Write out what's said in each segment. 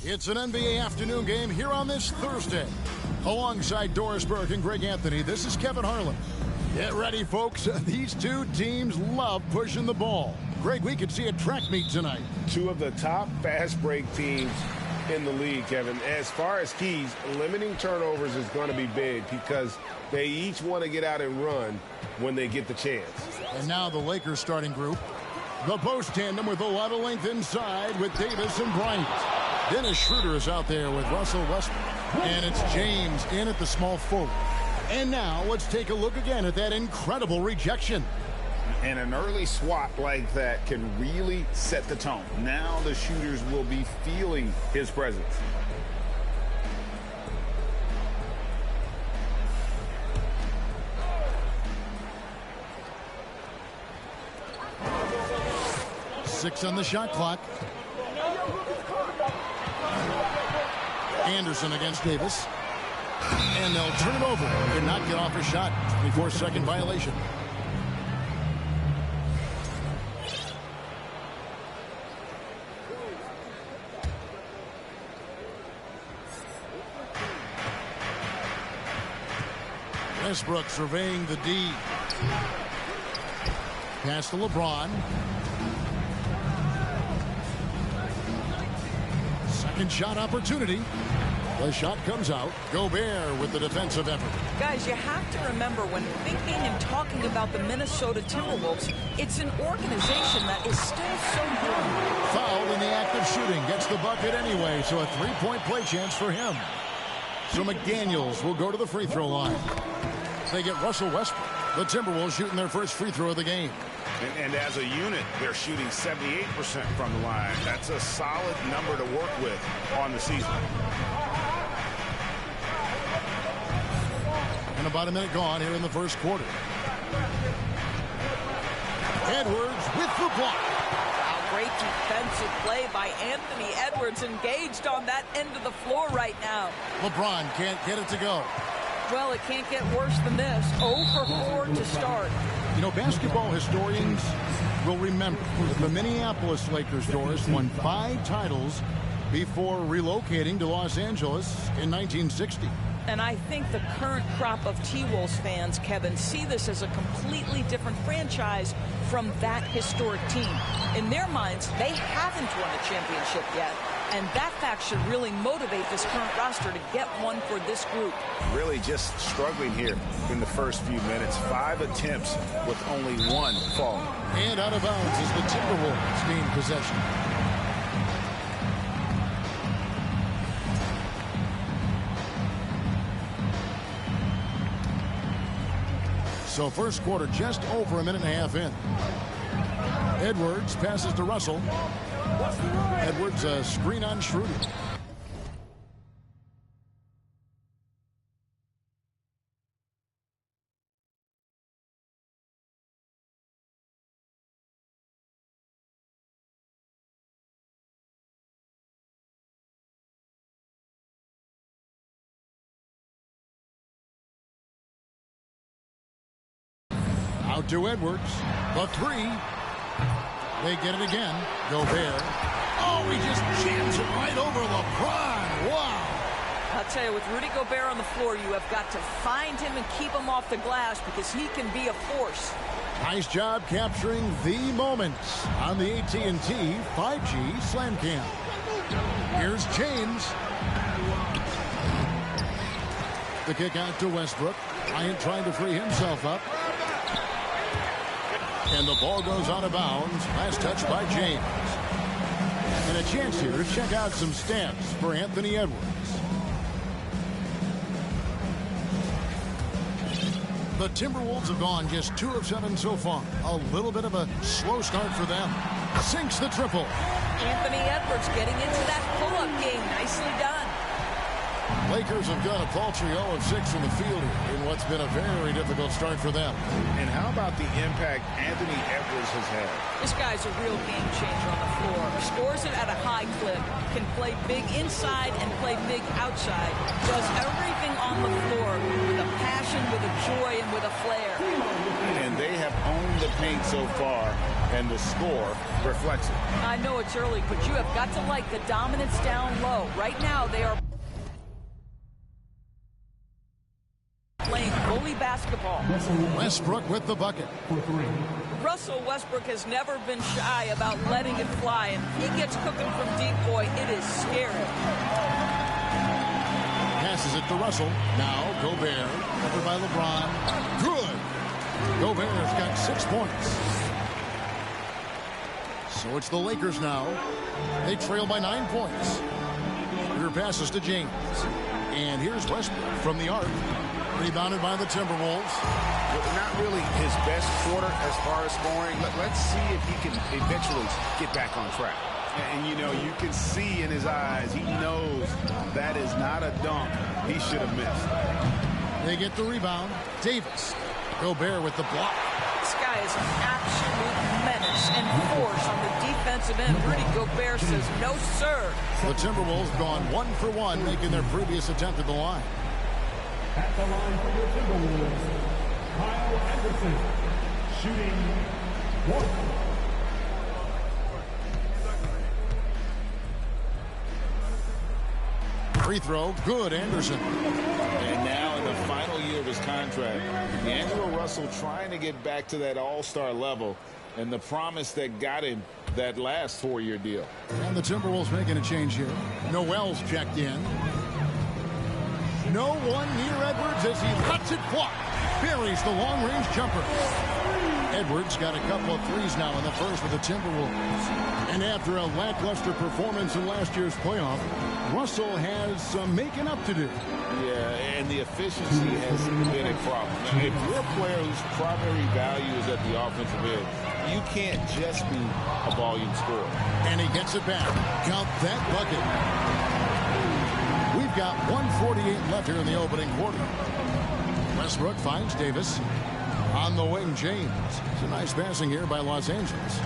It's an NBA afternoon game here on this Thursday. Alongside Doris Burke and Greg Anthony, this is Kevin Harlan. Get ready, folks. These two teams love pushing the ball. Greg, we could see a track meet tonight. Two of the top fast break teams in the league, Kevin. As far as keys, limiting turnovers is going to be big because they each want to get out and run when they get the chance. And now the Lakers starting group. The post tandem with a lot of length inside with Davis and Bryant. Dennis Schroeder is out there with Russell Westbrook. And it's James in at the small forward. And now let's take a look again at that incredible rejection. And an early swat like that can really set the tone. Now the shooters will be feeling his presence. Six on the shot clock. Anderson against Davis. And they'll turn it over. Did not get off a shot. 24-second violation. Westbrook surveying the D. Pass to LeBron. Second shot opportunity. The shot comes out. Gobert with the defensive effort. Guys, you have to remember when thinking and talking about the Minnesota Timberwolves, it's an organization that is still so young. Fouled in the act of shooting. Gets the bucket anyway, so a three-point play chance for him. So McDaniels will go to the free throw line. They get Russell Westbrook. The Timberwolves shooting their first free throw of the game. And as a unit, they're shooting 78% from the line. That's a solid number to work with on the season. And about a minute gone here in the first quarter. Edwards with the block. Wow, great defensive play by Anthony Edwards, engaged on that end of the floor right now. LeBron can't get it to go. Well, it can't get worse than this. 0 for 4 to start. You know, basketball historians will remember that the Minneapolis Lakers, Doris, won 5 titles before relocating to Los Angeles in 1960. And I think the current crop of T-Wolves fans, Kevin, see this as a completely different franchise from that historic team. In their minds, they haven't won a championship yet. And that fact should really motivate this current roster to get one for this group. Really just struggling here in the first few minutes. 5 attempts with only 1 fall. And out of bounds is the Timberwolves gain possession. So first quarter just over a minute and a half in. Edwards passes to Russell. Edwards a screen on Schroeder. Out to Edwards. The 3. They get it again. Gobert. Oh, he just jams it right over LeBron. Wow. I'll tell you, with Rudy Gobert on the floor, you have got to find him and keep him off the glass because he can be a force. Nice job capturing the moments on the AT&T 5G Slam Cam. Here's James. The kick out to Westbrook. Bryant trying to free himself up. And the ball goes out of bounds. Last touch by James. And a chance here to check out some stats for Anthony Edwards. The Timberwolves have gone just 2 of 7 so far. A little bit of a slow start for them. Sinks the triple. Anthony Edwards getting into that pull-up game. Nicely done. Lakers have got a paltry 0 of 6 in the field in what's been a very difficult start for them. And how about the impact Anthony Edwards has had? This guy's a real game changer on the floor. Scores it at a high clip. Can play big inside and play big outside. Does everything on the floor with a passion, with a joy, and with a flair. And they have owned the paint so far and the score reflects it. I know it's early, but you have got to like the dominance down low. Right now, they are playing bully basketball. Westbrook with the bucket. Russell Westbrook has never been shy about letting it fly, and he gets cooking from deep, boy, it is scary. Passes it to Russell. Now Gobert, covered by LeBron. Good. Gobert has got 6 points. So it's the Lakers now. They trail by 9 points. Here passes to James. And here's Westbrook from the arc. Rebounded by the Timberwolves. Not really his best quarter as far as scoring. Let's see if he can eventually get back on track. And, you know, you can see in his eyes, he knows that is not a dunk he should have missed. They get the rebound. Davis. Gobert with the block. This guy is an absolute menace and force on the defensive end. Rudy Gobert says, no, sir. The Timberwolves gone 1 for 1, making their previous attempt at the line. At the line for the Timberwolves, Kyle Anderson, shooting 1. Free throw, good, Anderson. And now in the final year of his contract, D'Angelo Russell trying to get back to that all-star level and the promise that got him that last 4-year deal. And the Timberwolves making a change here. Noel's checked in. No one near Edwards as he lets it fly. Buries the long-range jumper. Edwards got a couple of threes now in the first for the Timberwolves. And after a lackluster performance in last year's playoff, Russell has some making up to do. Yeah, and the efficiency has been a problem. Now, if you're a player whose primary value is at the offensive end, you can't just be a volume scorer. And he gets it back. Count that bucket. We've got 1:48 left here in the opening quarter. Westbrook finds Davis. On the wing, James. It's a nice passing here by Los Angeles.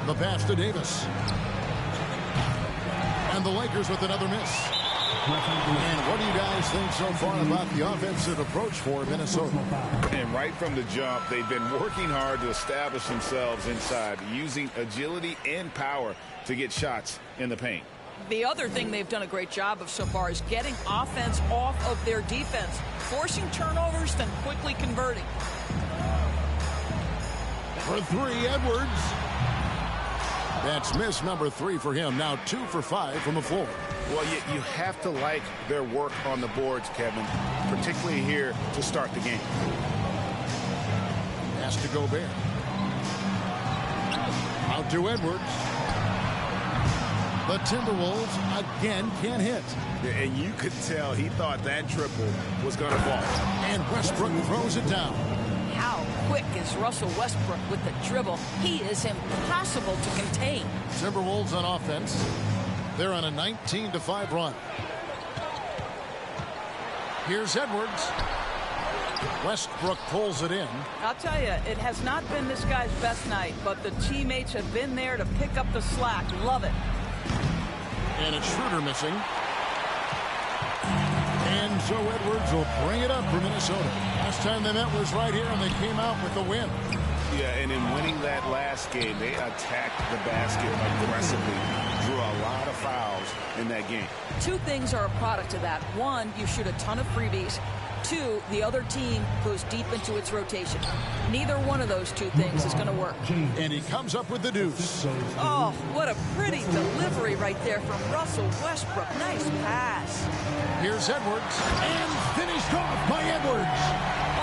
The pass to Davis. And the Lakers with another miss. And what do you guys think so far about the offensive approach for Minnesota? And right from the jump, they've been working hard to establish themselves inside, using agility and power to get shots in the paint. The other thing they've done a great job of so far is getting offense off of their defense, forcing turnovers, then quickly converting. For 3, Edwards. That's miss number 3 for him. Now 2 for 5 from the floor. Well, you have to like their work on the boards, Kevin, particularly here to start the game. Pass to Gobert. Out to Edwards. The Timberwolves again can't hit. And you could tell he thought that triple was going to fall. And Westbrook throws it down. How quick is Russell Westbrook with the dribble? He is impossible to contain. Timberwolves on offense. They're on a 19-5 run. Here's Edwards. Westbrook pulls it in. I'll tell you, it has not been this guy's best night, but the teammates have been there to pick up the slack. Love it. And it's Schroeder missing. And so Edwards will bring it up for Minnesota. Last time they met was right here, and they came out with the win. Yeah, and in winning that last game, they attacked the basket aggressively. Drew a lot of fouls in that game. 2 things are a product of that. 1, you shoot a ton of freebies. 2, the other team goes deep into its rotation. Neither one of those 2 things is going to work. And he comes up with the deuce. Oh, what a pretty delivery right there from Russell Westbrook. Nice pass. Here's Edwards. And finished off by Edwards.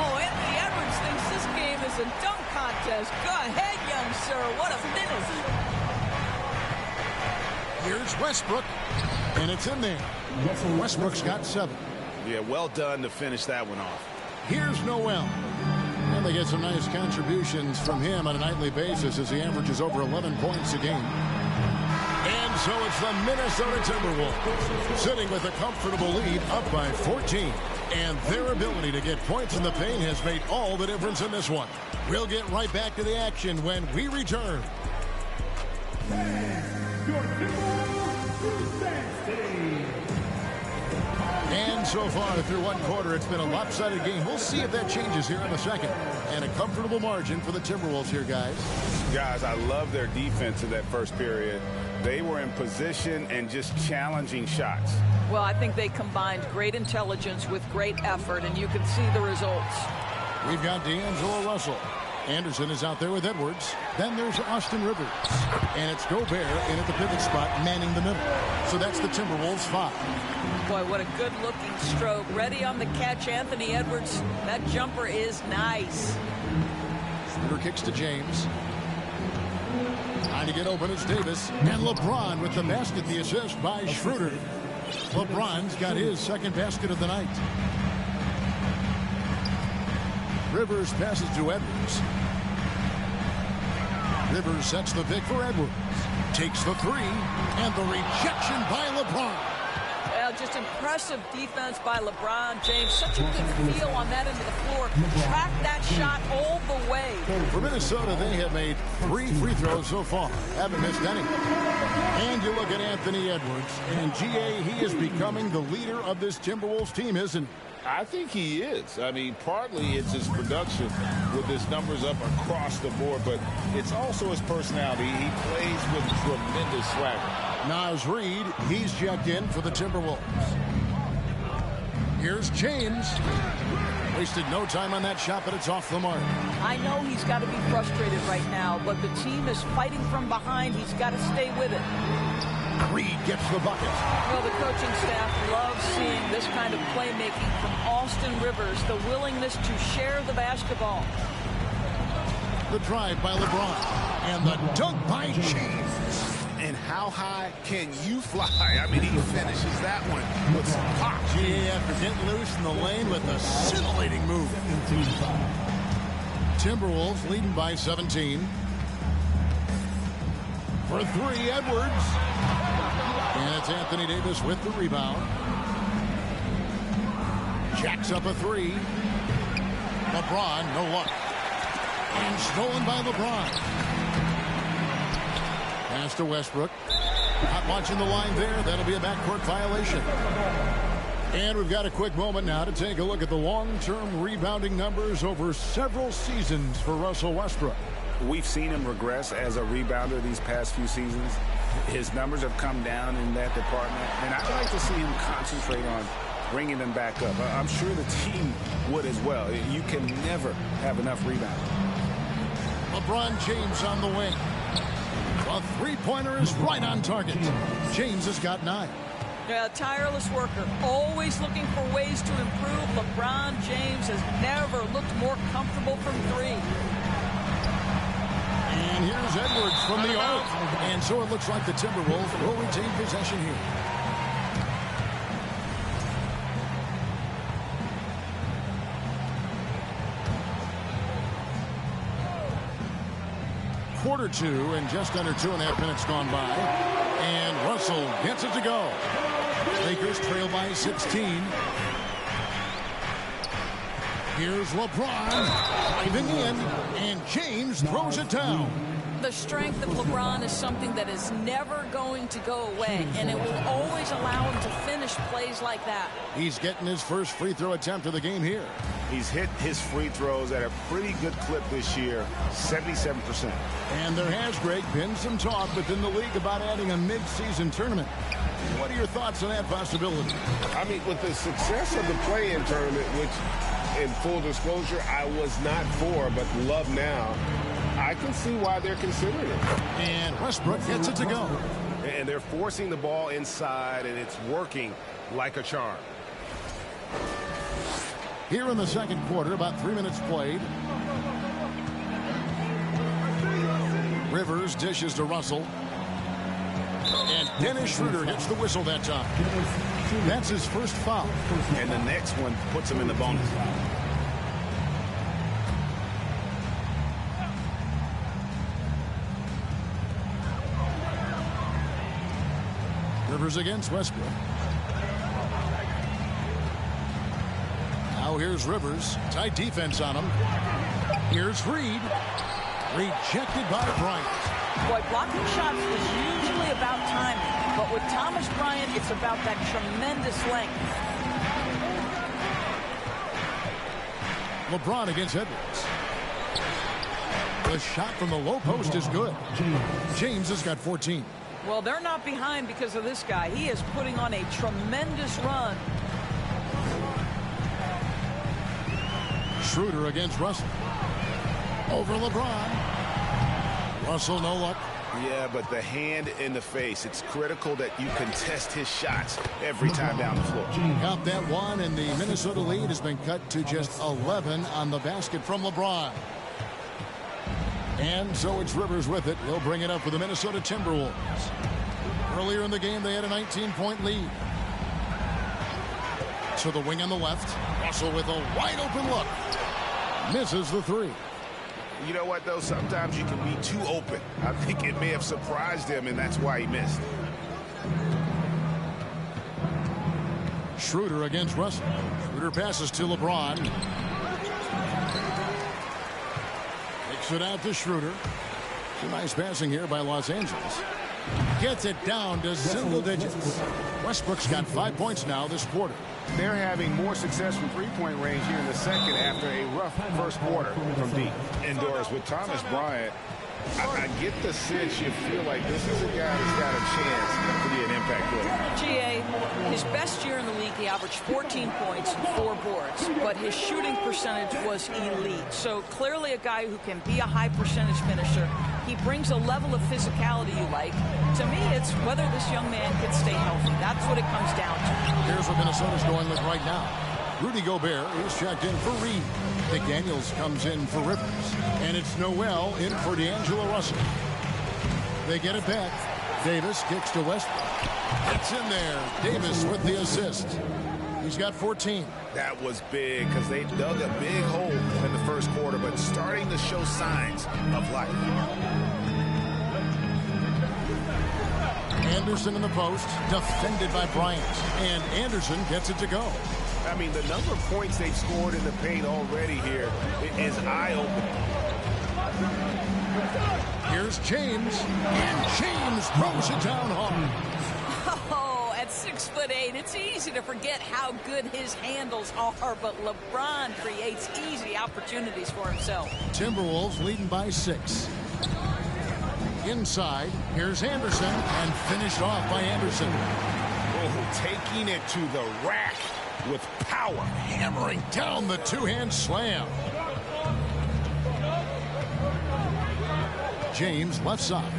Oh, Anthony Edwards thinks this game is a dunk contest. Go ahead, young sir. What a finish. Here's Westbrook. And it's in there. Westbrook's got 7. Yeah, well done to finish that one off. Here's Noel. And they get some nice contributions from him on a nightly basis as he averages over 11 points a game. And so it's the Minnesota Timberwolves sitting with a comfortable lead up by 14. And their ability to get points in the paint has made all the difference in this one. We'll get right back to the action when we return. Your Timberwolves today. And so far through one quarter, it's been a lopsided game. We'll see if that changes here in the second. And a comfortable margin for the Timberwolves here, guys. Guys, I love their defense in that first period. They were in position and just challenging shots. Well, I think they combined great intelligence with great effort, and you can see the results. We've got D'Angelo Russell. Anderson is out there with Edwards. Then there's Austin Rivers. And it's Gobert in at the pivot spot, manning the middle. So that's the Timberwolves 5. Boy, what a good-looking stroke. Ready on the catch, Anthony Edwards. That jumper is nice. Schroeder kicks to James. Trying to get open is Davis. And LeBron with the basket, the assist by Schroeder. LeBron's got his second basket of the night. Rivers passes to Edwards. Rivers sets the pick for Edwards. Takes the three. And the rejection by LeBron. Well, just impressive defense by LeBron James. Such a good feel on that end of the floor. Track that shot all the way. For Minnesota, they have made 3 free throws so far. Haven't missed any. And you look at Anthony Edwards. And, G.A., he is becoming the leader of this Timberwolves team, isn't he? I think he is. I mean, partly it's his production with his numbers up across the board, but it's also his personality. He plays with tremendous swagger. Naz Reid, he's checked in for the Timberwolves. Here's James. Wasted no time on that shot, but it's off the mark. I know he's got to be frustrated right now, but the team is fighting from behind. He's got to stay with it. Reid gets the bucket. Well, the coaching staff loves seeing this kind of playmaking from Austin Rivers, the willingness to share the basketball. The drive by LeBron. And the dunk by James. And how high can you fly? I mean, he finishes that one with some pop. GA after getting loose in the lane with a scintillating move. Timberwolves leading by 17. For three, Edwards. And it's Anthony Davis with the rebound. Jacks up a three. LeBron, no luck. And stolen by LeBron. Pass to Westbrook. Not watching the line there. That'll be a backcourt violation. And we've got a quick moment now to take a look at the long-term rebounding numbers over several seasons for Russell Westbrook. We've seen him regress as a rebounder these past few seasons. His numbers have come down in that department, and I'd like to see him concentrate on bringing them back up. I'm sure the team would as well. You can never have enough rebounding. LeBron James on the wing. A three-pointer is right on target. James has got 9. Yeah, tireless worker, always looking for ways to improve. LeBron James has never looked more comfortable from 3. And here's Edwards from the arc. And so it looks like the Timberwolves will retain possession here. Quarter 2 and just under 2.5 minutes gone by. And Russell gets it to go. Lakers trail by 16. Here's LeBron driving in, and James throws it down. The strength of LeBron is something that is never going to go away, and it will always allow him to finish plays like that. He's getting his first free throw attempt of the game here. He's hit his free throws at a pretty good clip this year, 77%. And there has, Greg, been some talk within the league about adding a mid-season tournament. What are your thoughts on that possibility? I mean, with the success of the play-in tournament, which, in full disclosure, I was not for, but love now, I can see why they're considering it. And Westbrook gets it to go. And they're forcing the ball inside, and it's working like a charm. Here in the second quarter, about 3 minutes played. Rivers dishes to Russell. And Dennis Schroeder gets the whistle that time. That's his first foul. And the next one puts him in the bonus. Rivers against Westbrook. Now here's Rivers. Tight defense on him. Here's Reid. Rejected by Bryant. Boy, blocking shots is usually about timing, but with Thomas Bryant, it's about that tremendous length. LeBron against Edwards. The shot from the low post is good. James has got 14. Well, they're not behind because of this guy. He is putting on a tremendous run. Schroeder against Russell. Over LeBron. Russell, no luck. Yeah, but the hand in the face, it's critical that you contest his shots every time down the floor. Got that one, and the Minnesota lead has been cut to just 11 on the basket from LeBron. And so it's Rivers with it. He'll bring it up for the Minnesota Timberwolves. Earlier in the game, they had a 19-point lead. To the wing on the left. Russell with a wide-open look. Misses the three. You know what, though? Sometimes you can be too open. I think it may have surprised him, and that's why he missed. Schroeder against Russell. Schroeder passes to LeBron. Takes it out to Schroeder. Some nice passing here by Los Angeles. Gets it down to single digits. Westbrook's got 5 points now this quarter. They're having more success from three-point range here in the second after a rough first quarter from deep. Indoors with Thomas Bryant, I get the sense you feel like this is a guy that's got a chance to be an impact player. GA, his best year in the league, he averaged 14 points and 4 boards, but his shooting percentage was elite. So clearly a guy who can be a high percentage finisher. He brings a level of physicality you like. To me, it's whether this young man can stay healthy. That's what it comes down to. Here's what Minnesota's going with right now. Rudy Gobert is checked in for Reed. McDaniels comes in for Rivers. And it's Noel in for D'Angelo Russell. They get it back. Davis kicks to Westbrook. It's in there. Davis with the assist. He's got 14. That was big because they dug a big hole in the first quarter, but starting to show signs of life. Anderson in the post, defended by Bryant. And Anderson gets it to go. I mean, the number of points they've scored in the paint already here is eye-opening. Here's James, and James throws it down hard. Oh, at 6'8", it's easy to forget how good his handles are, but LeBron creates easy opportunities for himself. Timberwolves leading by 6. Inside, here's Anderson, and finished off by Anderson. Oh, taking it to the rack with power. Hammering down the two-hand slam. James left side.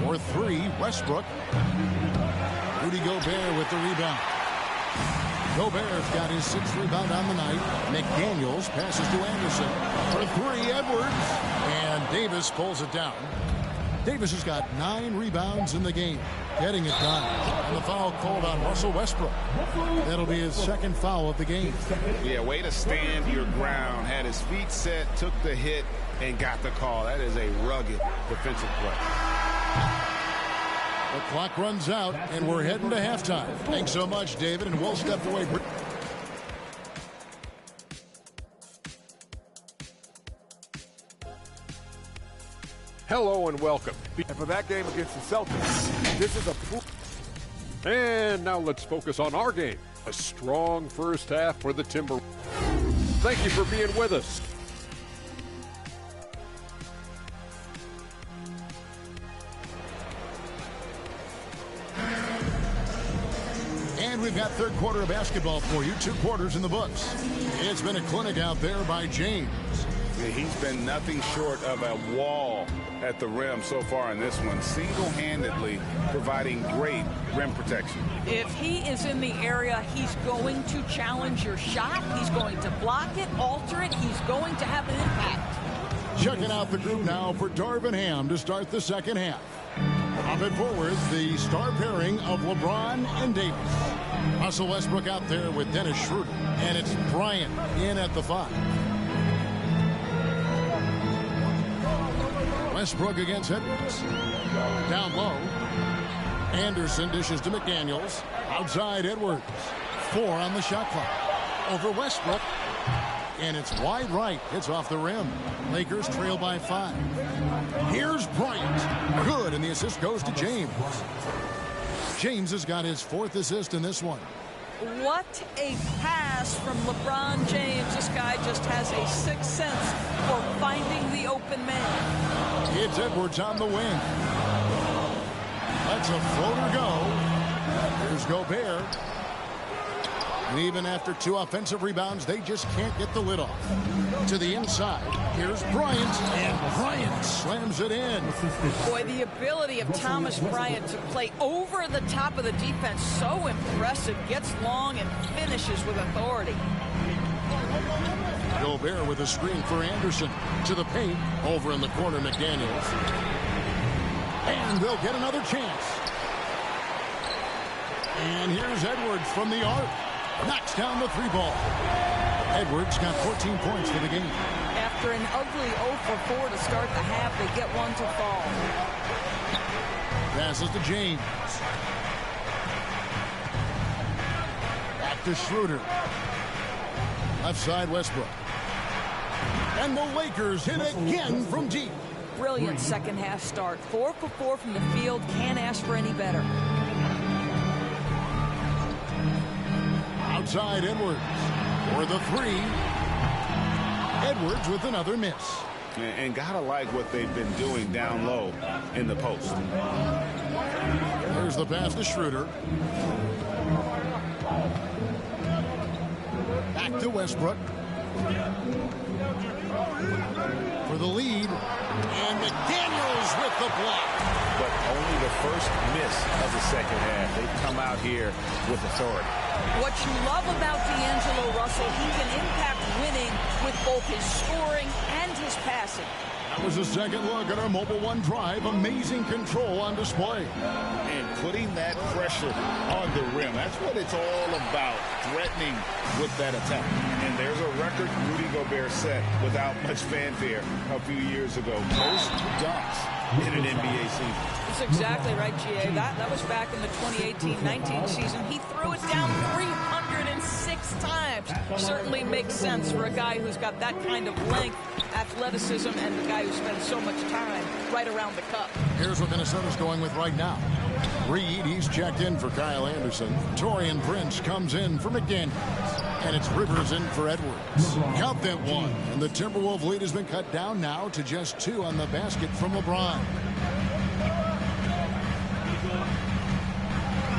For 3, Westbrook. Rudy Gobert with the rebound. Gobert's got his 6th rebound on the night. McDaniels passes to Anderson. For 3, Edwards. And Davis pulls it down. Davis has got 9 rebounds in the game. Getting it done. And the foul called on Russell Westbrook. That'll be his 2nd foul of the game. Yeah, way to stand your ground. Had his feet set, took the hit, and got the call. That is a rugged defensive play. The clock runs out, and we're heading to halftime. Thanks so much, David, and we'll step away. Hello and welcome. And for that game against the Celtics, this is a... And now let's focus on our game. A strong first half for the Timberwolves. Thank you for being with us. And we've got third quarter of basketball for you. 2 quarters in the books. It's been a clinic out there by James. Yeah, he's been nothing short of a wall at the rim so far in this one, single-handedly providing great rim protection. If he is in the area, he's going to challenge your shot. He's going to block it, alter it. He's going to have an impact. Checking out the group now for Darvin Ham to start the second half. Up and forward, the star pairing of LeBron and Davis. Russell Westbrook out there with Dennis Schroeder. And it's Bryant in at the 5. Westbrook against Edwards. Down low. Anderson dishes to McDaniels. Outside Edwards. 4 on the shot clock. Over Westbrook. And it's wide right. It's off the rim. Lakers trail by 5. Here's Bryant. Good, and the assist goes to James. James has got his 4th assist in this one. What a pass from LeBron James. This guy just has a sixth sense for finding the open man. It's Edwards on the wing. Let's a floater go. Here's Gobert. And even after 2 offensive rebounds, they just can't get the lid off. To the inside, here's Bryant, and Bryant slams it in. Boy, the ability of Thomas Bryant to play over the top of the defense, so impressive. Gets long and finishes with authority. Gobert with a screen for Anderson. To the paint, over in the corner, McDaniels. And they'll get another chance. And here's Edwards from the arc. Knocks down the 3-ball. Edwards got 14 points for the game. After an ugly 0 for 4 to start the half, they get one to fall. Passes to James. Back to Schroeder. Left side, Westbrook. And the Lakers hit again from deep. Brilliant second half start. 4 for 4 from the field. Can't ask for any better. Outside Edwards for the 3. Edwards with another miss. And gotta like what they've been doing down low in the post. There's the pass to Schroeder. Back to Westbrook. For the lead. And McDaniels with the block. But only the first miss of the second half. They've come out here with authority. What you love about D'Angelo Russell, he can impact winning with both his scoring and his passing. That was a second look at our Mobile One drive. Amazing control on display. And putting that pressure on the rim. That's what it's all about, threatening with that attack. And there's a record Rudy Gobert set without much fanfare a few years ago. Most dunks in an NBA season. That's exactly right, G.A. That was back in the 2018-19 season. He threw it down 306 times. Certainly makes sense for a guy who's got that kind of length, athleticism, and the guy who spends so much time right around the cup. Here's what Minnesota's going with right now. Reed, he's checked in for Kyle Anderson. Torian Prince comes in for McDaniels. And it's Rivers in for Edwards. Count that one. And the Timberwolves lead has been cut down now to just 2 on the basket from LeBron.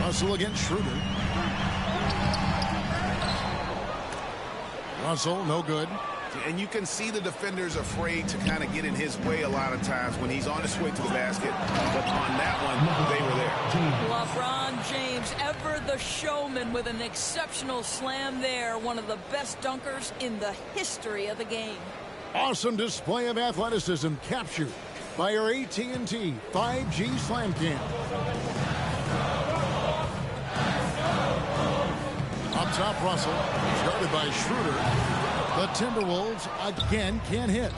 Russell against Schroeder. Russell, no good. And you can see the defenders afraid to kind of get in his way a lot of times when he's on his way to the basket. But on that one, they were there. LeBron James, ever the showman, with an exceptional slam there. One of the best dunkers in the history of the game. Awesome display of athleticism captured by our AT&T 5G Slam Cam. Up top, Russell, started by Schroeder. The Timberwolves again can't hit.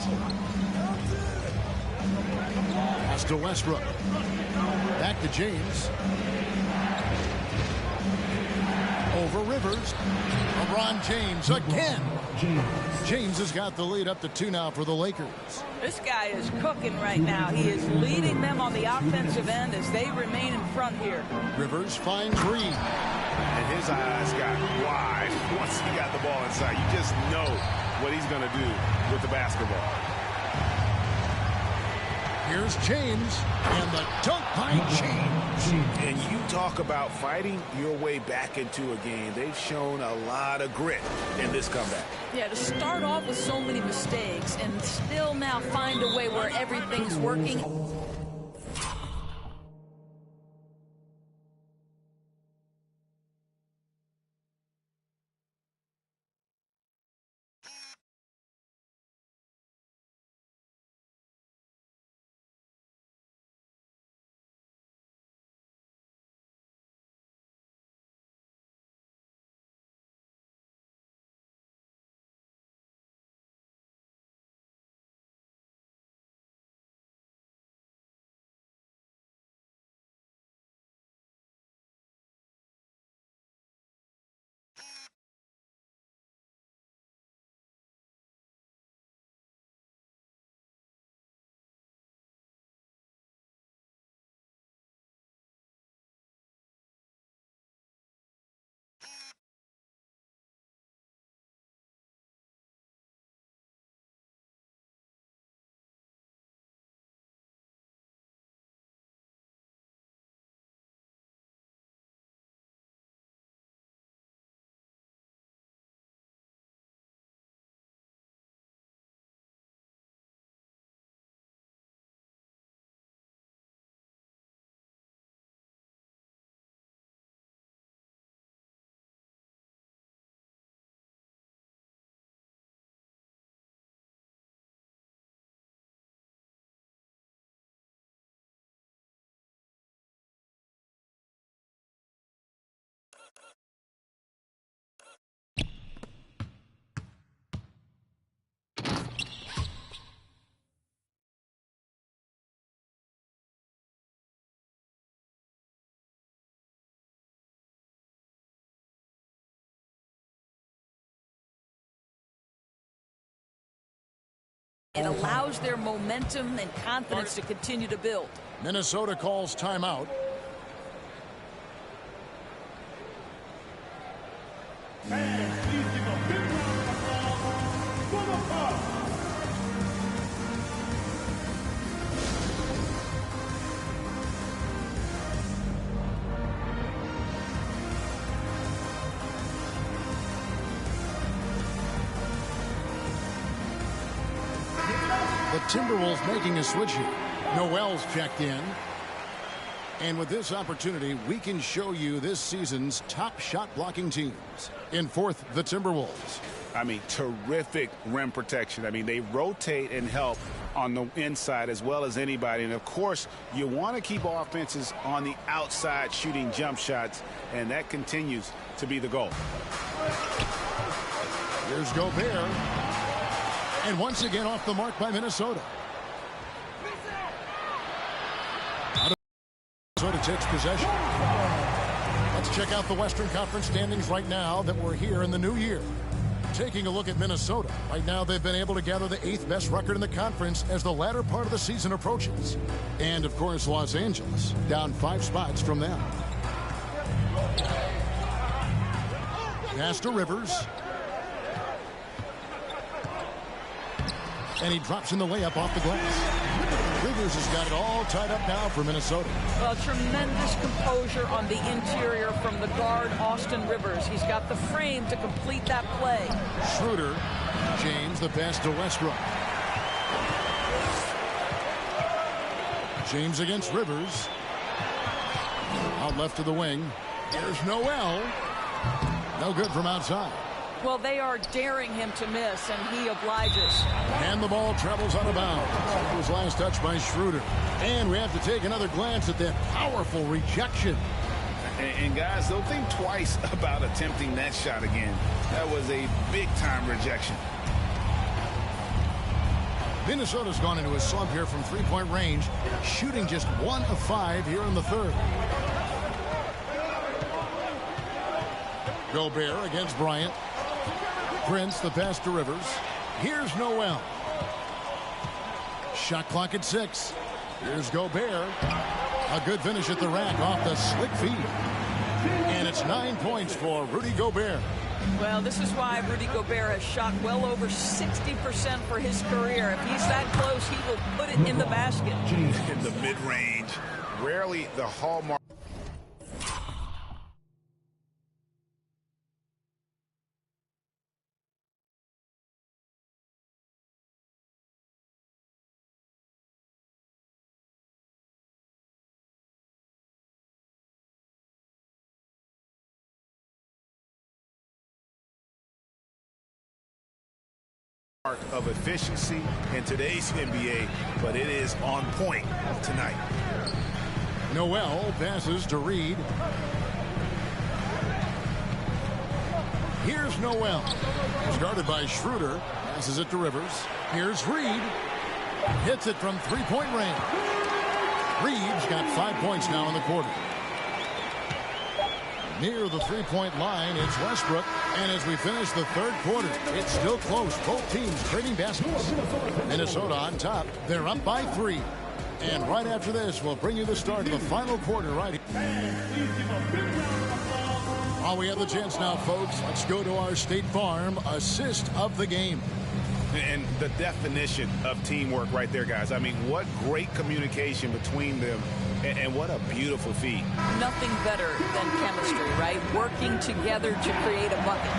Pass to Westbrook. Back to James. Over Rivers. LeBron James again. James has got the lead up to 2 now for the Lakers. This guy is cooking right now. He is leading them on the offensive end as they remain in front here. Rivers finds Reed. And his eyes got wide once he got the ball inside. You just know what he's going to do with the basketball. Here's James, and the dunk by James. And you talk about fighting your way back into a game. They've shown a lot of grit in this comeback. Yeah, to start off with so many mistakes and still now find a way where everything's working. It allows their momentum and confidence to continue to build. Minnesota calls timeout. And please give a big round of applause for the Bucks. The Timberwolves making a switch here. Noel's checked in. And with this opportunity, we can show you this season's top shot blocking teams. In fourth, the Timberwolves. I mean, terrific rim protection. I mean, they rotate and help on the inside as well as anybody. And, of course, you want to keep offenses on the outside shooting jump shots, and that continues to be the goal. Here's Gobert. And once again off the mark by Minnesota. Minnesota takes possession. Let's check out the Western Conference standings right now that we're here in the new year. Taking a look at Minnesota. Right now they've been able to gather the 8th best record in the conference as the latter part of the season approaches. And of course Los Angeles down 5 spots from them. Pass to Rivers. And he drops in the layup off the glass. Rivers has got it all tied up now for Minnesota. Well, tremendous composure on the interior from the guard, Austin Rivers. He's got the frame to complete that play. Schroeder, James, the pass to Westbrook. James against Rivers. Out left to the wing. Here's Noel. No good from outside. Well, they are daring him to miss, and he obliges. And the ball travels out of bounds. It was last touched by Schroeder. And we have to take another glance at that powerful rejection. And guys, don't think twice about attempting that shot again. That was a big-time rejection. Minnesota's gone into a slump here from three-point range, shooting just 1 of 5 here in the third. Gobert against Bryant. Prince, the pass to Rivers. Here's Noel. Shot clock at 6. Here's Gobert. A good finish at the rack off the slick feed. And it's 9 points for Rudy Gobert. Well, this is why Rudy Gobert has shot well over 60% for his career. If he's that close, he will put it in the basket. In the mid-range, rarely the hallmark. Of efficiency in today's NBA, but it is on point tonight. Noel passes to Reed. Here's Noel. Started by Schroeder. Passes it to Rivers. Here's Reed. Hits it from three-point range. Reed's got 5 points now in the quarter. Near the three-point line, it's Westbrook. And as we finish the third quarter, it's still close. Both teams trading baskets. Minnesota on top. They're up by 3. And right after this, we'll bring you the start of the final quarter right here. While we have the chance now, folks, let's go to our State Farm assist of the game. And the definition of teamwork right there, guys. I mean, what great communication between them. And what a beautiful feat. Nothing better than chemistry, right? Working together to create a bucket.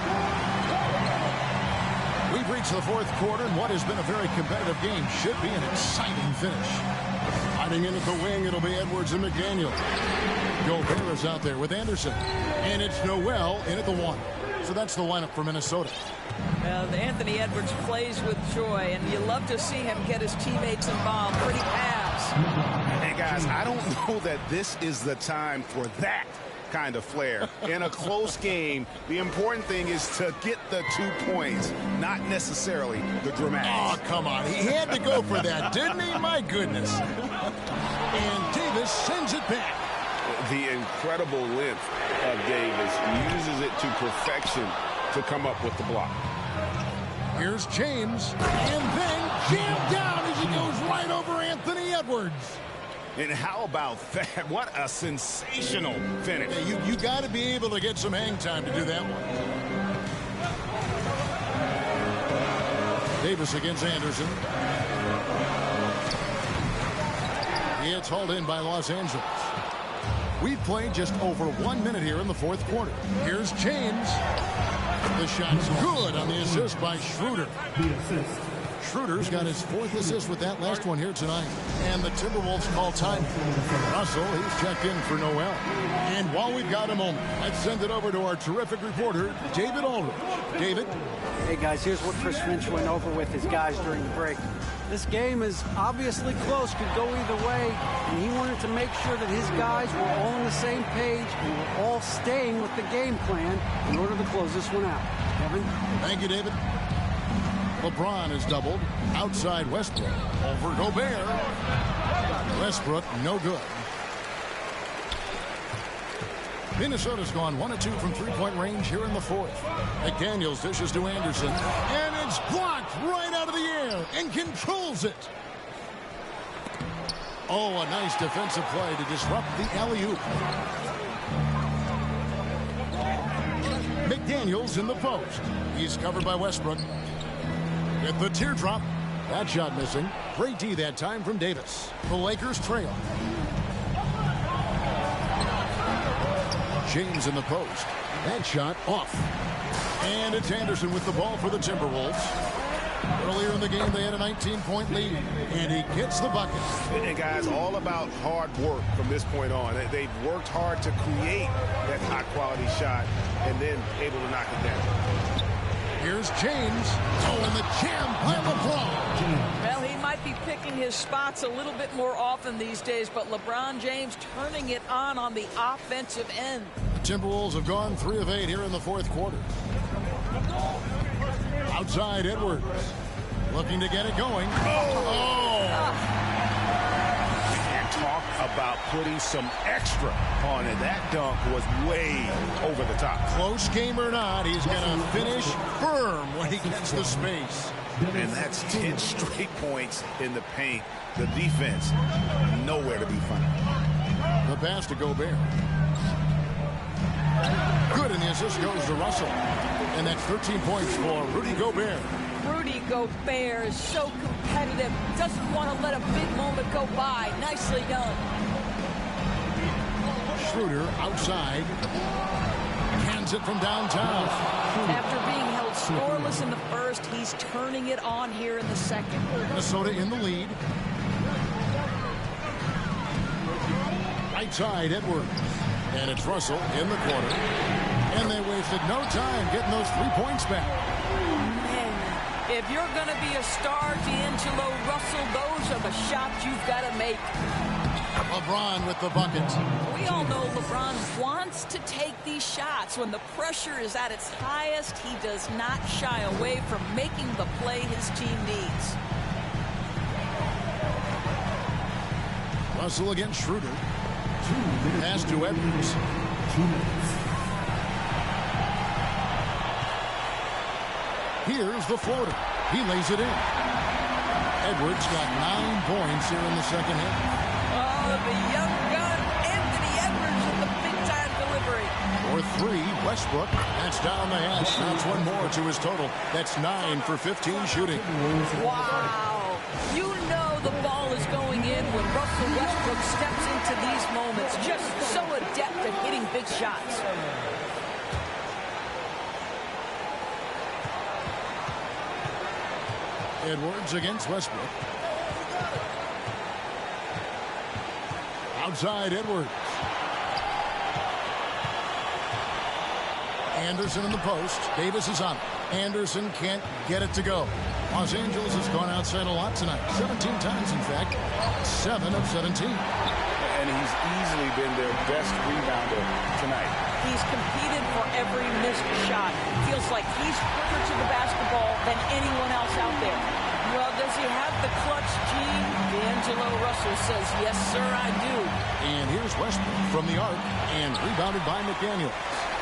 We've reached the fourth quarter, and what has been a very competitive game should be an exciting finish. Hiding in at the wing, it'll be Edwards and McDaniel. Gobert is out there with Anderson. And it's Noel in at the 1. So that's the lineup for Minnesota. Anthony Edwards plays with joy, and you love to see him get his teammates involved. Pretty pass. Hey, guys, I don't know that this is the time for that kind of flair. In a close game, the important thing is to get the 2 points, not necessarily the dramatics. Oh, come on. He had to go for that, didn't he? My goodness. And Davis sends it back. The incredible length of Davis uses it to perfection to come up with the block. Here's James, and then jammed down as he goes right over Anthony Edwards. And how about that? What a sensational finish. Yeah, you got to be able to get some hang time to do that one. Davis against Anderson. It's hauled in by Los Angeles. We've played just over 1 minute here in the fourth quarter. Here's James. The shot's good on the assist by Schroeder. Schroeder's got his fourth assist with that last one here tonight. And the Timberwolves call time. Russell, he's checked in for Noel. And while we've got a moment, let's send it over to our terrific reporter, David Aldridge. David? Hey, guys, here's what Chris Finch went over with his guys during the break. This game is obviously close, could go either way, and he wanted to make sure that his guys were all on the same page and were all staying with the game plan in order to close this one out. Kevin? Thank you, David. LeBron is doubled. Outside Westbrook. Over Gobert. Westbrook, no good. Minnesota's gone 1 of 2 from three-point range here in the fourth. McDaniels dishes to Anderson. And it's blocked right out of the air and controls it. Oh, a nice defensive play to disrupt the alley-oop. McDaniels in the post. He's covered by Westbrook. With the teardrop. That shot missing. Great D that time from Davis. The Lakers trail. James in the post. That shot off. And it's Anderson with the ball for the Timberwolves. Earlier in the game, they had a 19-point lead. And he gets the bucket. And guys, all about hard work from this point on. They've worked hard to create that high-quality shot and then able to knock it down. Here's James. Oh, and the jam by LeBron. Well, he might be picking his spots a little bit more often these days, but LeBron James turning it on the offensive end. The Timberwolves have gone 3 of 8 here in the fourth quarter. Outside Edwards. Looking to get it going. Talk about putting some extra on it. That dunk was way over the top. Close game or not, he's going to finish firm when he gets the space. And that's 10 straight points in the paint. The defense, nowhere to be found. The pass to Gobert. Good, and the assist goes to Russell. And that's 13 points for Rudy Gobert. Rudy Gobert is so competitive. Doesn't want to let a big moment go by. Nicely done. Schroeder outside. Hands it from downtown. After being held scoreless in the first, he's turning it on here in the second. Minnesota in the lead. Right side, Edwards. And it's Russell in the corner. And they wasted no time getting those 3 points back. Man, if you're going to be a star, D'Angelo Russell, those are the shots you've got to make. LeBron with the bucket. We all know LeBron wants to take these shots. When the pressure is at its highest, he does not shy away from making the play his team needs. Russell against Schroeder. Pass to Edwards. Here's the floater. He lays it in. Edwards got 9 points here in the second half. Oh, the young gun, Anthony Edwards with the big-time delivery. For 3, Westbrook. That's down the hatch. That's one more to his total. That's 9 for 15 shooting. Wow. You know the ball is going in when Russell Westbrook steps into these moments. Just so adept at hitting big shots. Edwards against Westbrook. Outside Edwards. Anderson in the post. Davis is on it. Anderson can't get it to go. Los Angeles has gone outside a lot tonight. 17 times, in fact. 7 of 17. And he's easily been their best rebounder tonight. He's competed for every missed shot. Feels like he's quicker to the basketball than anyone else out there. Well, does he have the clutch gene? D'Angelo Russell says, yes, sir, I do. And here's Westbrook from the arc and rebounded by McDaniels.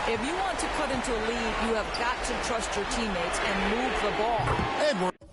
If you want to cut into a lead, you have got to trust your teammates and move the ball. Edwards.